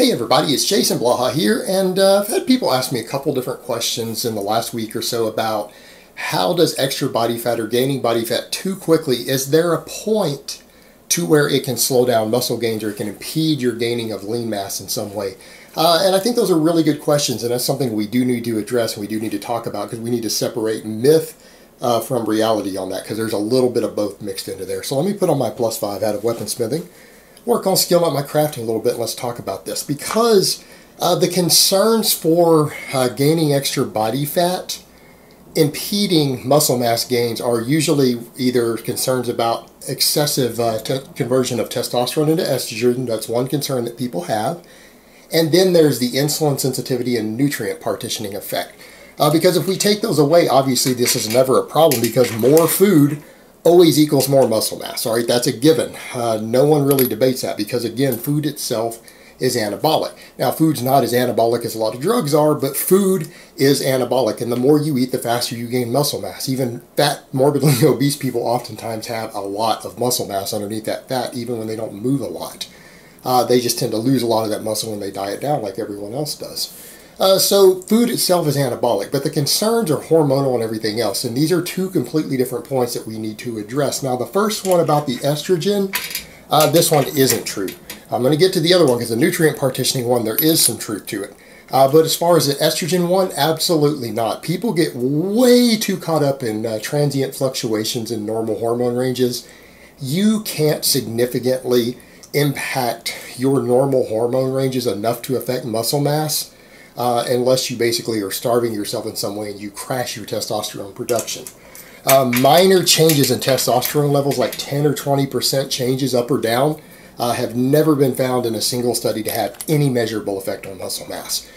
Hey everybody, it's Jason Blaha here, and I've had people ask me a couple different questions in the last week or so about how does extra body fat or gaining body fat too quickly, is there a point to where it can slow down muscle gains or it can impede your gaining of lean mass in some way? And I think those are really good questions, and that's something we do need to address and we do need to talk about, because we need to separate myth from reality on that, because there's a little bit of both mixed into there. So let me put on my +5 out of weaponsmithing, work on skilling up my crafting a little bit, and let's talk about this. Because the concerns for gaining extra body fat impeding muscle mass gains are usually either concerns about excessive conversion of testosterone into estrogen. That's one concern that people have. And then there's the insulin sensitivity and nutrient partitioning effect. Because if we take those away, obviously this is never a problem, because more food always equals more muscle mass. All right, that's a given. No one really debates that, because again, food itself is anabolic. Now, food's not as anabolic as a lot of drugs are, but food is anabolic, and the more you eat, the faster you gain muscle mass. Even fat, morbidly obese people oftentimes have a lot of muscle mass underneath that fat, even when they don't move a lot. They just tend to lose a lot of that muscle when they diet down like everyone else does. So food itself is anabolic, but the concerns are hormonal and everything else. And these are two completely different points that we need to address. Now, the first one about the estrogen, this one isn't true. I'm going to get to the other one, because the nutrient partitioning one, there is some truth to it. But as far as the estrogen one, absolutely not. People get way too caught up in transient fluctuations in normal hormone ranges. You can't significantly impact your normal hormone ranges enough to affect muscle mass unless you basically are starving yourself in some way and you crash your testosterone production. Minor changes in testosterone levels, like 10 or 20% changes up or down, have never been found in a single study to have any measurable effect on muscle mass.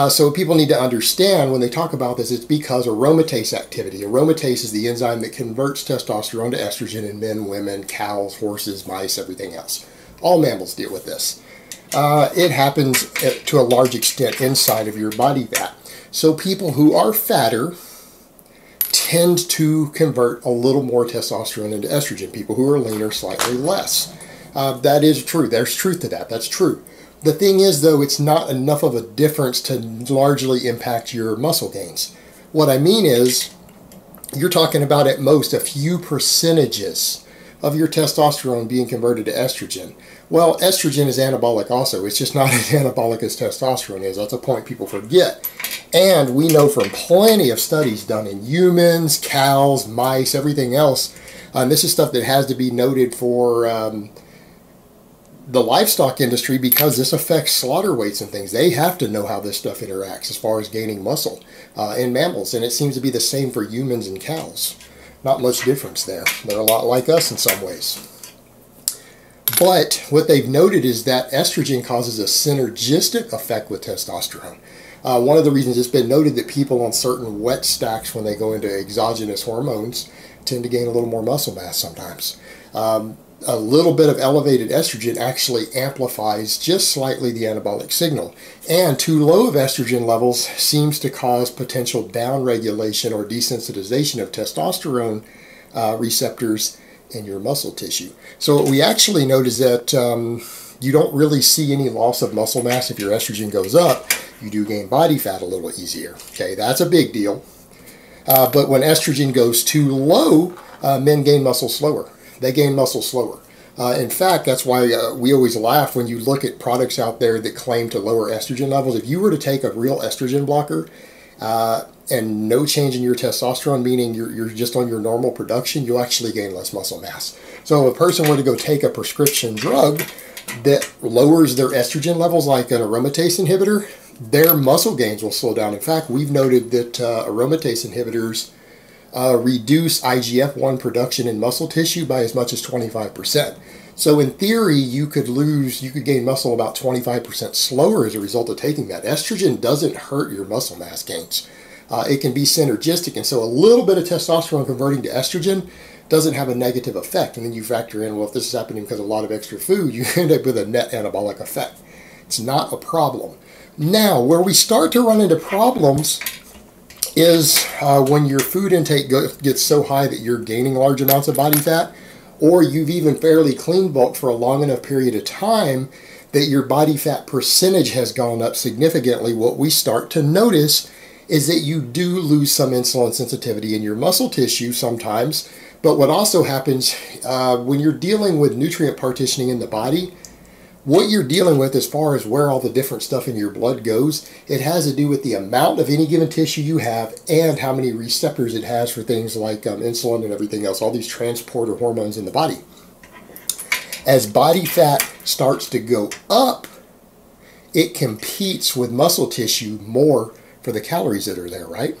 So people need to understand when they talk about this, it's because aromatase activity. Aromatase is the enzyme that converts testosterone to estrogen in men, women, cows, horses, mice, everything else. All mammals deal with this. It happens to a large extent inside of your body fat. So people who are fatter tend to convert a little more testosterone into estrogen. People who are leaner, slightly less. That is true. There's truth to that. That's true. The thing is, though, it's not enough of a difference to largely impact your muscle gains. What I mean is, you're talking about at most a few percentages of your testosterone being converted to estrogen. Well, estrogen is anabolic also. It's just not as anabolic as testosterone is. That's a point people forget. And we know from plenty of studies done in humans, cows, mice, everything else, and this is stuff that has to be noted for the livestock industry, because this affects slaughter weights and things. They have to know how this stuff interacts as far as gaining muscle in mammals, and it seems to be the same for humans and cows. Not much difference there. They're a lot like us in some ways. But what they've noted is that estrogen causes a synergistic effect with testosterone. One of the reasons it's been noted that people on certain wet stacks, when they go into exogenous hormones, tend to gain a little more muscle mass sometimes. A little bit of elevated estrogen actually amplifies just slightly the anabolic signal. And too low of estrogen levels seems to cause potential downregulation or desensitization of testosterone receptors in your muscle tissue. So what we actually note is that you don't really see any loss of muscle mass if your estrogen goes up. You do gain body fat a little easier. Okay, that's a big deal. But when estrogen goes too low, men gain muscle slower. They gain muscle slower. In fact, that's why we always laugh when you look at products out there that claim to lower estrogen levels. If you were to take a real estrogen blocker and no change in your testosterone, meaning you're just on your normal production, you'll actually gain less muscle mass. So if a person were to go take a prescription drug that lowers their estrogen levels, like an aromatase inhibitor, their muscle gains will slow down. In fact, we've noted that aromatase inhibitors reduce IGF-1 production in muscle tissue by as much as 25%. So in theory, you could gain muscle about 25% slower as a result of taking that. Estrogen doesn't hurt your muscle mass gains. It can be synergistic, and so a little bit of testosterone converting to estrogen doesn't have a negative effect. And then you factor in, well, if this is happening because of a lot of extra food, you end up with a net anabolic effect. It's not a problem. Now, where we start to run into problems is when your food intake gets so high that you're gaining large amounts of body fat, or you've even fairly clean bulked for a long enough period of time that your body fat percentage has gone up significantly, what we start to notice is that you do lose some insulin sensitivity in your muscle tissue sometimes. But what also happens when you're dealing with nutrient partitioning in the body, what you're dealing with as far as where all the different stuff in your blood goes, it has to do with the amount of any given tissue you have and how many receptors it has for things like insulin and everything else, all these transporter hormones in the body. As body fat starts to go up, it competes with muscle tissue more for the calories that are there, right?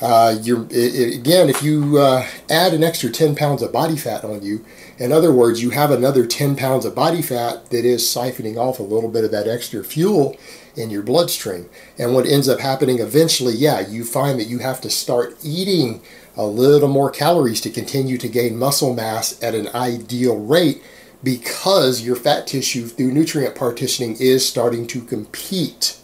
Again, if you add an extra 10 pounds of body fat on you, in other words, you have another 10 pounds of body fat that is siphoning off a little bit of that extra fuel in your bloodstream. And what ends up happening eventually, yeah, you find that you have to start eating a little more calories to continue to gain muscle mass at an ideal rate, because your fat tissue through nutrient partitioning is starting to compete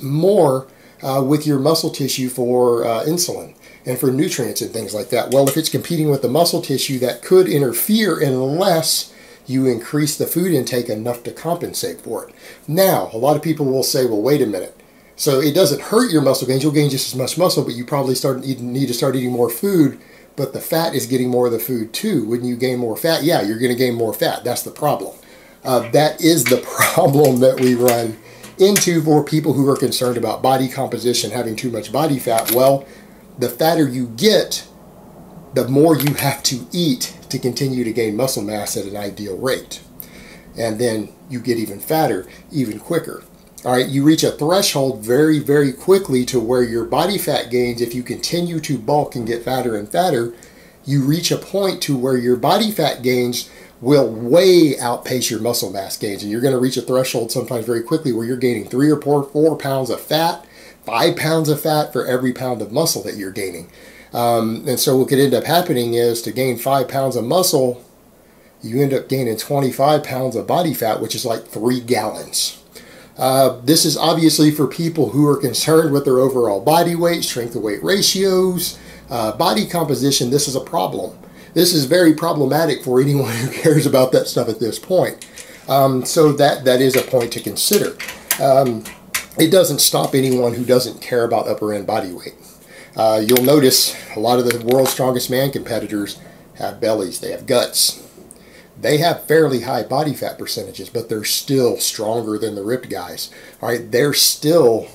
more with your muscle tissue for insulin and for nutrients and things like that. Well, if it's competing with the muscle tissue, that could interfere unless you increase the food intake enough to compensate for it. Now, a lot of people will say, well, wait a minute. So it doesn't hurt your muscle gains. You'll gain just as much muscle, but you probably need to start eating more food, but the fat is getting more of the food too. When you gain more fat, yeah, you're going to gain more fat. That's the problem. That is the problem that we run into for people who are concerned about body composition, having too much body fat. Well, the fatter you get, the more you have to eat to continue to gain muscle mass at an ideal rate. And then you get even fatter, even quicker. All right, you reach a threshold very, very quickly to where your body fat gains, if you continue to bulk and get fatter and fatter, you reach a point to where your body fat gains will way outpace your muscle mass gains. And you're going to reach a threshold sometimes very quickly where you're gaining 3 or 4 pounds of fat, 5 pounds of fat for every pound of muscle that you're gaining. And so what could end up happening is, to gain 5 pounds of muscle, you end up gaining 25 pounds of body fat, which is like 3 gallons. This is obviously for people who are concerned with their overall body weight, strength to weight ratios, body composition. This is a problem. This is very problematic for anyone who cares about that stuff at this point. So that is a point to consider. It doesn't stop anyone who doesn't care about upper end body weight. You'll notice a lot of the world's strongest man competitors have bellies, they have guts. They have fairly high body fat percentages, but they're still stronger than the ripped guys. All right, they're still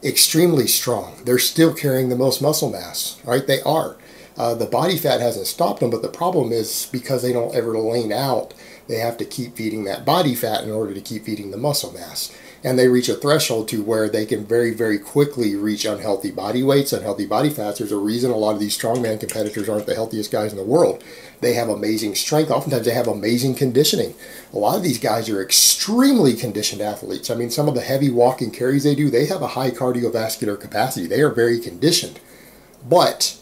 extremely strong. They're still carrying the most muscle mass. All right, they are. The body fat hasn't stopped them, but the problem is because they don't ever lean out, they have to keep feeding that body fat in order to keep feeding the muscle mass. And they reach a threshold to where they can very, very quickly reach unhealthy body weights, unhealthy body fats. There's a reason a lot of these strongman competitors aren't the healthiest guys in the world. They have amazing strength. Oftentimes they have amazing conditioning. A lot of these guys are extremely conditioned athletes. I mean, some of the heavy walking carries they do, they have a high cardiovascular capacity. They are very conditioned. But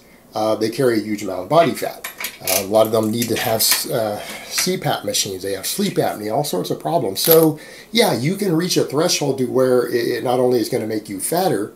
they carry a huge amount of body fat. A lot of them need to have CPAP machines. They have sleep apnea, all sorts of problems. So yeah, you can reach a threshold to where it not only is going to make you fatter,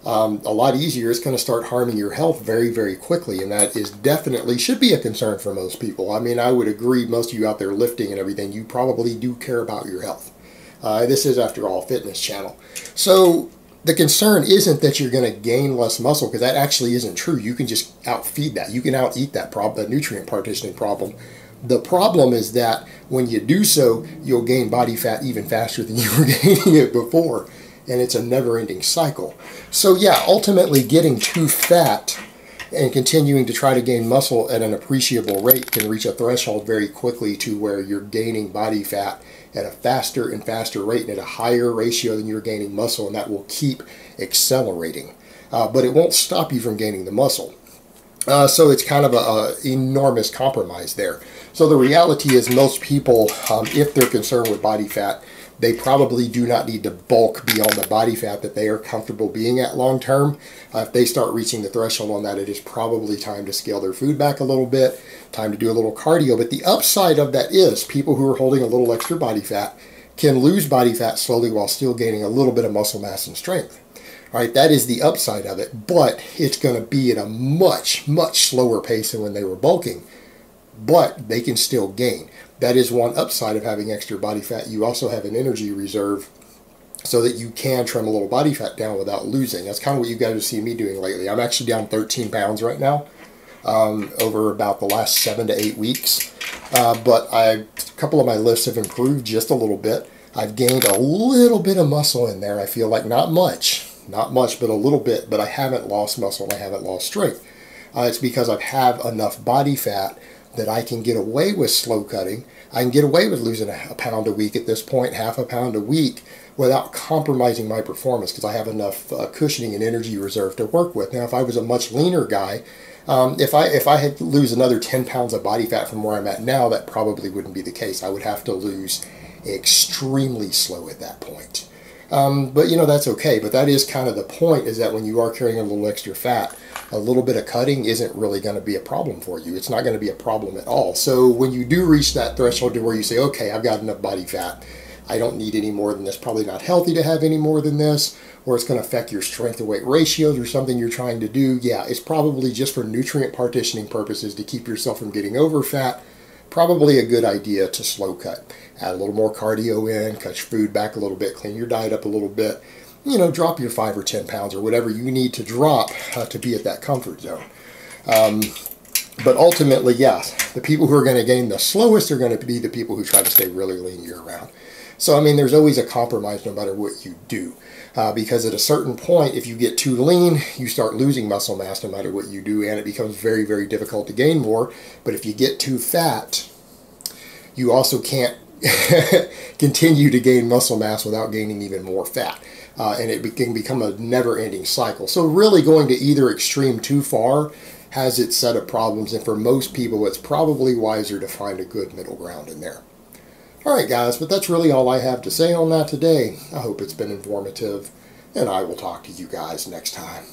a lot easier, it's going to start harming your health very, very quickly. And that is definitely should be a concern for most people. I mean, I would agree, most of you out there lifting and everything, you probably do care about your health. This is, after all, a fitness channel. So the concern isn't that you're going to gain less muscle, because that actually isn't true. You can just outfeed that. You can out-eat that problem, that nutrient partitioning problem. The problem is that when you do so, you'll gain body fat even faster than you were gaining it before. And it's a never-ending cycle. So yeah, ultimately getting too fat and continuing to try to gain muscle at an appreciable rate can reach a threshold very quickly to where you're gaining body fat at a faster and faster rate and at a higher ratio than you're gaining muscle, and that will keep accelerating. But it won't stop you from gaining the muscle. So it's kind of an enormous compromise there. So the reality is, most people, if they're concerned with body fat, they probably do not need to bulk beyond the body fat that they are comfortable being at long term. If they start reaching the threshold on that, it is probably time to scale their food back a little bit, time to do a little cardio. But the upside of that is people who are holding a little extra body fat can lose body fat slowly while still gaining a little bit of muscle mass and strength. All right, that is the upside of it, but it's going to be at a much, much slower pace than when they were bulking. But they can still gain. that is one upside of having extra body fat. You also have an energy reserve so that you can trim a little body fat down without losing. That's kind of what you guys have seen me doing lately. I'm actually down 13 pounds right now over about the last 7 to 8 weeks. But a couple of my lifts have improved just a little bit. I've gained a little bit of muscle in there. I feel like not much, but a little bit. But I haven't lost muscle and I haven't lost strength. It's because I have enough body fat that I can get away with slow cutting. I can get away with losing a pound a week at this point, half a pound a week, without compromising my performance because I have enough cushioning and energy reserve to work with. Now, if I was a much leaner guy, if I had to lose another 10 pounds of body fat from where I'm at now, that probably wouldn't be the case. I would have to lose extremely slow at that point. But you know, that's okay. But that is kind of the point, is that when you are carrying a little extra fat, a little bit of cutting isn't really going to be a problem for you. It's not going to be a problem at all. So when you do reach that threshold to where you say, okay, I've got enough body fat, I don't need any more than this, probably not healthy to have any more than this, or it's going to affect your strength to weight ratios or something you're trying to do, yeah, it's probably just for nutrient partitioning purposes to keep yourself from getting over fat. Probably a good idea to slow cut. Add a little more cardio in, cut your food back a little bit, clean your diet up a little bit. You know, drop your 5 or 10 pounds or whatever you need to drop to be at that comfort zone. But ultimately, yes, the people who are going to gain the slowest are going to be the people who try to stay really lean year-round. So, I mean, there's always a compromise no matter what you do. Because at a certain point, if you get too lean, you start losing muscle mass no matter what you do, and it becomes very, very difficult to gain more. But if you get too fat, you also can't continue to gain muscle mass without gaining even more fat. And it can become a never-ending cycle. So really going to either extreme too far has its set of problems, and for most people it's probably wiser to find a good middle ground in there. Alright guys, but that's really all I have to say on that today. I hope it's been informative, and I will talk to you guys next time.